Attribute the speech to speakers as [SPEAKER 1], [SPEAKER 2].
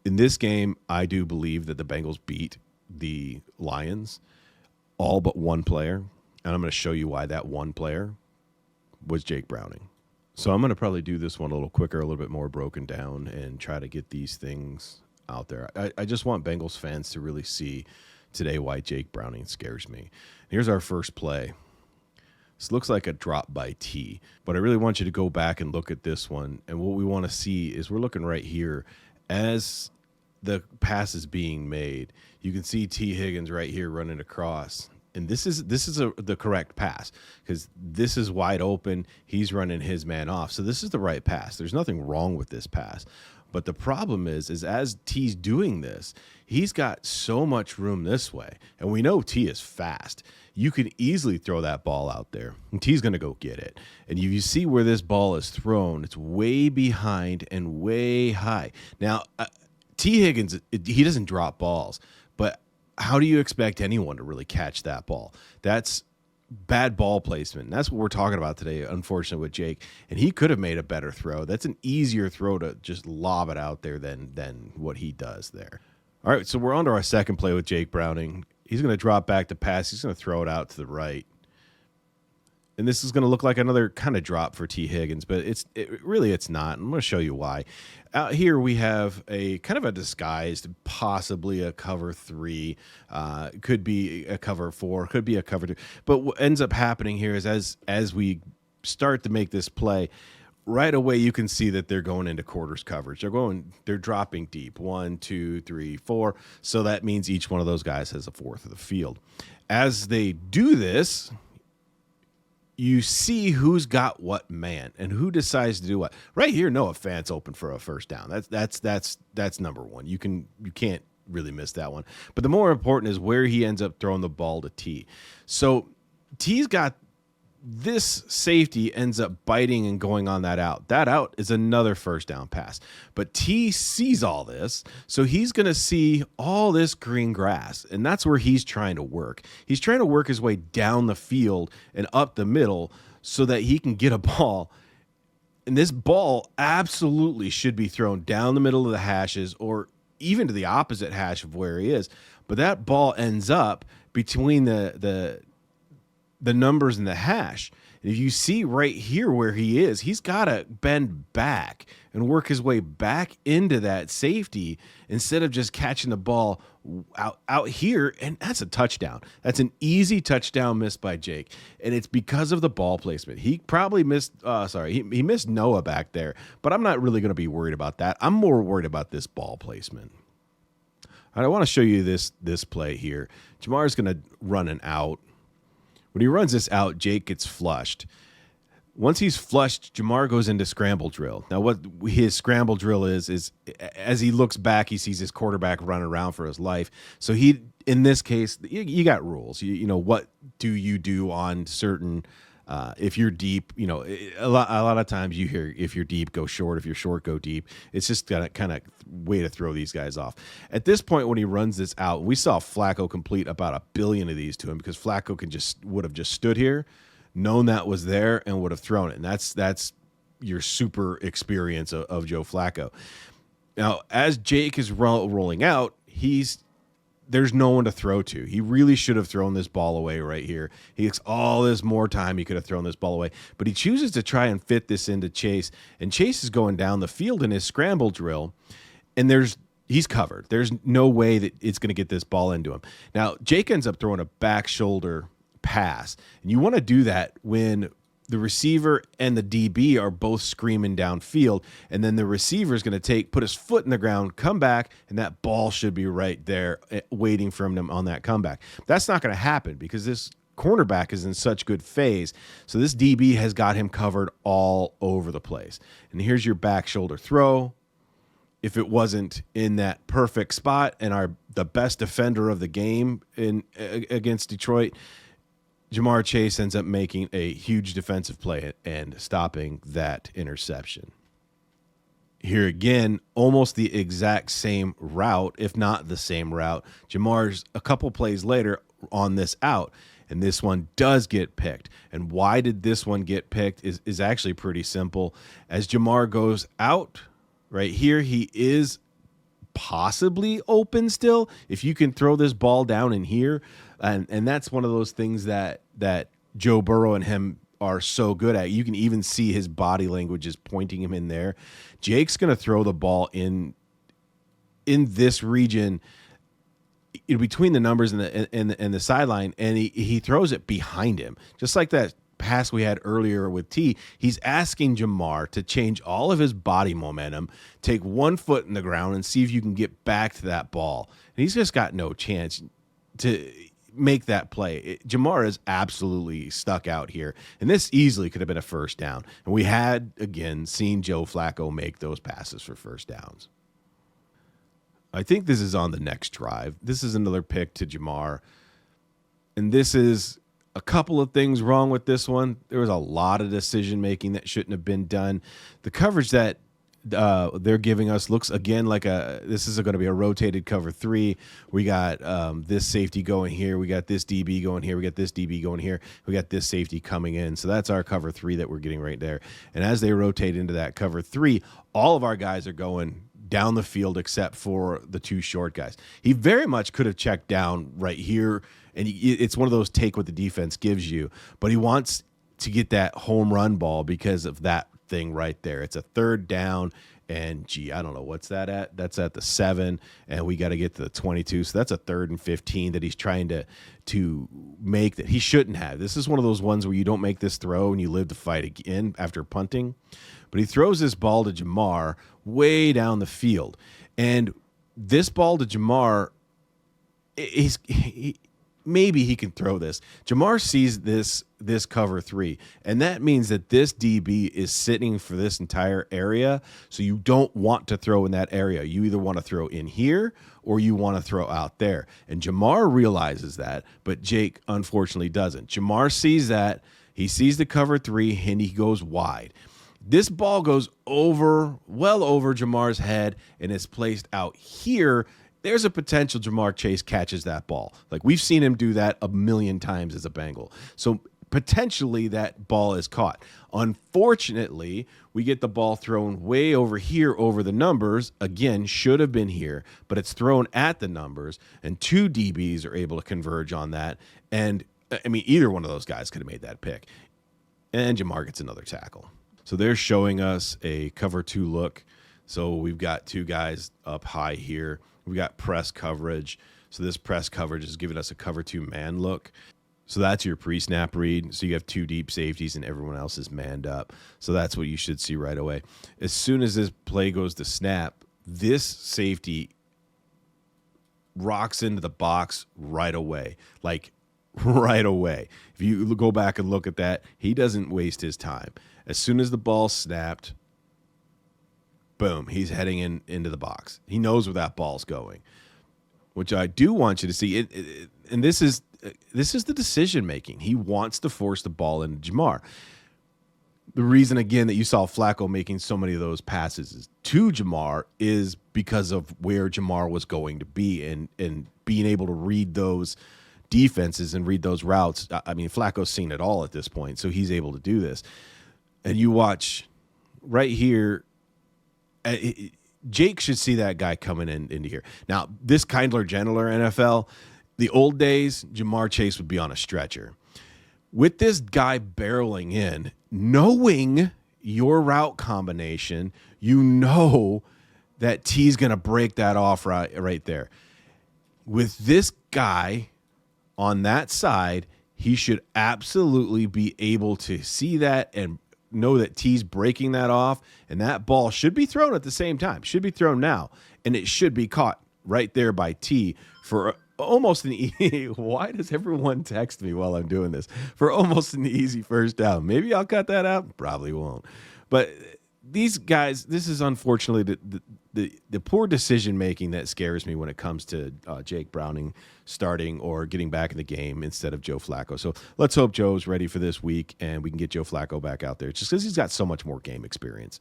[SPEAKER 1] In this game, I do believe that the Bengals beat the Lions, all but one player. And I'm going to show you why that one player was Jake Browning. So I'm going to probably do this one a little quicker, a little bit more broken down, and try to get these things out there. I just want Bengals fans to really see today why Jake Browning scares me. Here's our first play. This looks like a drop by T, but I really want you to go back and look at this one. And what we want to see is we're looking right here as the pass is being made. You can see T. Higgins right here running across. And this is the correct pass because this is wide open. He's running his man off. So this is the right pass. There's nothing wrong with this pass. But the problem is as T's doing this, he's got so much room this way. And we know T is fast. You can easily throw that ball out there. And T's going to go get it. And you see where this ball is thrown. It's way behind and way high. Now, T. Higgins, he doesn't drop balls. But how do you expect anyone to really catch that ball? That's bad ball placement. And that's what we're talking about today, unfortunately, with Jake. And he could have made a better throw. That's an easier throw to just lob it out there than what he does there. All right, so we're on to our second play with Jake Browning. He's going to drop back to pass. He's going to throw it out to the right. And this is going to look like another kind of drop for T. Higgins, but it's not. I'm going to show you why. Out here we have a kind of a disguised, possibly a cover 3, could be a cover 4, could be a cover 2. But what ends up happening here is as we start to make this play, right away you can see that they're going into quarters coverage. They're dropping deep, 1, 2, 3, 4. So that means each one of those guys has a fourth of the field. As they do this, you see who's got what man and who decides to do what. Right here, Noah Fant's open for a first down. That's number one. You can't really miss that one. But the more important is where he ends up throwing the ball to T. So T's got this safety ends up biting and going on that out. That out is another first down pass. But T sees all this, so he's going to see all this green grass, and that's where he's trying to work. He's trying to work his way down the field and up the middle so that he can get a ball. And this ball absolutely should be thrown down the middle of the hashes or even to the opposite hash of where he is. But that ball ends up between the numbers in the hash. And if you see right here where he is, he's got to bend back and work his way back into that safety instead of just catching the ball out here. And that's a touchdown. That's an easy touchdown missed by Jake. And it's because of the ball placement. He probably missed, he missed Noah back there, but I'm not really going to be worried about that. I'm more worried about this ball placement. All right, I want to show you this play here. Jamar's going to run an out. When he runs this out, Jake gets flushed. Once he's flushed, Jamar goes into scramble drill. Now, what his scramble drill is as he looks back, he sees his quarterback running around for his life. So he, in this case, you got rules. You know, what do you do on certain, if you're deep, you know, a lot of times you hear if you're deep, go short. If you're short, go deep. It's just got a kind of way to throw these guys off. At this point, when he runs this out, we saw Flacco complete about 1 billion of these to him because Flacco would have just stood here, known that was there, and would have thrown it. And that's your super experience of Joe Flacco. Now, as Jake is rolling out, there's no one to throw to. He really should have thrown this ball away right here. He gets all this more time. He could have thrown this ball away, but he chooses to try and fit this into Chase. And Chase is going down the field in his scramble drill, and he's covered. There's no way that it's going to get this ball into him. Now, Jake ends up throwing a back shoulder pass, and you want to do that when the receiver and the DB are both screaming downfield, and then the receiver is going to put his foot in the ground, come back, and that ball should be right there waiting for him on that comeback. That's not going to happen because this cornerback is in such good phase. So this DB has got him covered all over the place. And here's your back shoulder throw. If it wasn't in that perfect spot and the best defender of the game against Detroit, Jamar Chase ends up making a huge defensive play and stopping that interception. Here again, almost the exact same route, if not the same route. Jamar's a couple plays later on this out, and this one does get picked. And why did this one get picked is actually pretty simple. As Jamar goes out, right here, he is possibly open still if you can throw this ball down in here. And that's one of those things that Joe Burrow and him are so good at. You can even see his body language is pointing him in there. Jake's going to throw the ball in this region between the numbers and the sideline, and he throws it behind him, just like that pass we had earlier with T. He's asking Jamar to change all of his body momentum, take 1 foot in the ground, and see if you can get back to that ball. And he's just got no chance to make that play. Jamar is absolutely stuck out here, and this easily could have been a first down. And we had, again, seen Joe Flacco make those passes for first downs. I think this is on the next drive. This is another pick to Jamar, and this is a couple of things wrong with this one. There was a lot of decision-making that shouldn't have been done. The coverage that they're giving us looks, again, like this is going to be a rotated cover 3. We got this safety going here. We got this DB going here. We got this DB going here. We got this safety coming in. So that's our cover 3 that we're getting right there. And as they rotate into that cover 3, all of our guys are going down the field except for the 2 short guys. He very much could have checked down right here, and it's one of those take what the defense gives you, but he wants to get that home run ball because of that thing right there. It's a third down, and I don't know what's that at. That's at the 7, and we got to get to the 22. So that's a 3rd and 15 that he's trying to make that he shouldn't have. This is one of those ones where you don't make this throw and you live to fight again after punting. But he throws this ball to Jamar way down the field, and this ball to Jamar, maybe he can throw this. Jamar sees this cover 3, and that means that this DB is sitting for this entire area, so you don't want to throw in that area. You either want to throw in here or you want to throw out there. And Jamar realizes that, but Jake unfortunately doesn't. Jamar sees that. He sees the cover 3, and he goes wide. This ball goes well over Jamar's head and is placed out here. There's a potential Jamar Chase catches that ball. Like, we've seen him do that a million times as a Bengal. So potentially that ball is caught. Unfortunately, we get the ball thrown way over here over the numbers. Again, should have been here, but it's thrown at the numbers, and 2 DBs are able to converge on that. And, I mean, either one of those guys could have made that pick. And Jamar gets another tackle. So they're showing us a cover 2 look. So we've got 2 guys up high here. We got press coverage. So this press coverage is giving us a cover 2 man look. So that's your pre-snap read. So you have 2 deep safeties and everyone else is manned up. So that's what you should see right away. As soon as this play goes to snap, this safety rocks into the box right away. Like, right away. If you go back and look at that, he doesn't waste his time. As soon as the ball snapped, boom, he's heading into the box. He knows where that ball's going, which I do want you to see. And this is the decision making. He wants to force the ball into Jamar. The reason, again, that you saw Flacco making so many of those passes to Jamar is because of where Jamar was going to be and being able to read those defenses and read those routes. I mean, Flacco's seen it all at this point, so he's able to do this. And you watch right here, Jake should see that guy coming into here. Now, this kindler, gentler NFL, the old days, Jamar Chase would be on a stretcher. With this guy barreling in, knowing your route combination, you know that T's going to break that off right there. With this guy on that side, he should absolutely be able to see that and know that T's breaking that off, and that ball should be thrown at the same time. Should be thrown now, and it should be caught right there by T for almost an easy. Why does everyone text me while I'm doing this? For almost an easy first down. Maybe I'll cut that out. Probably won't. But these guys, this is unfortunately the poor decision making that scares me when it comes to Jake Browning starting or getting back in the game instead of Joe Flacco. So let's hope Joe's ready for this week and we can get Joe Flacco back out there, just because he's got so much more game experience.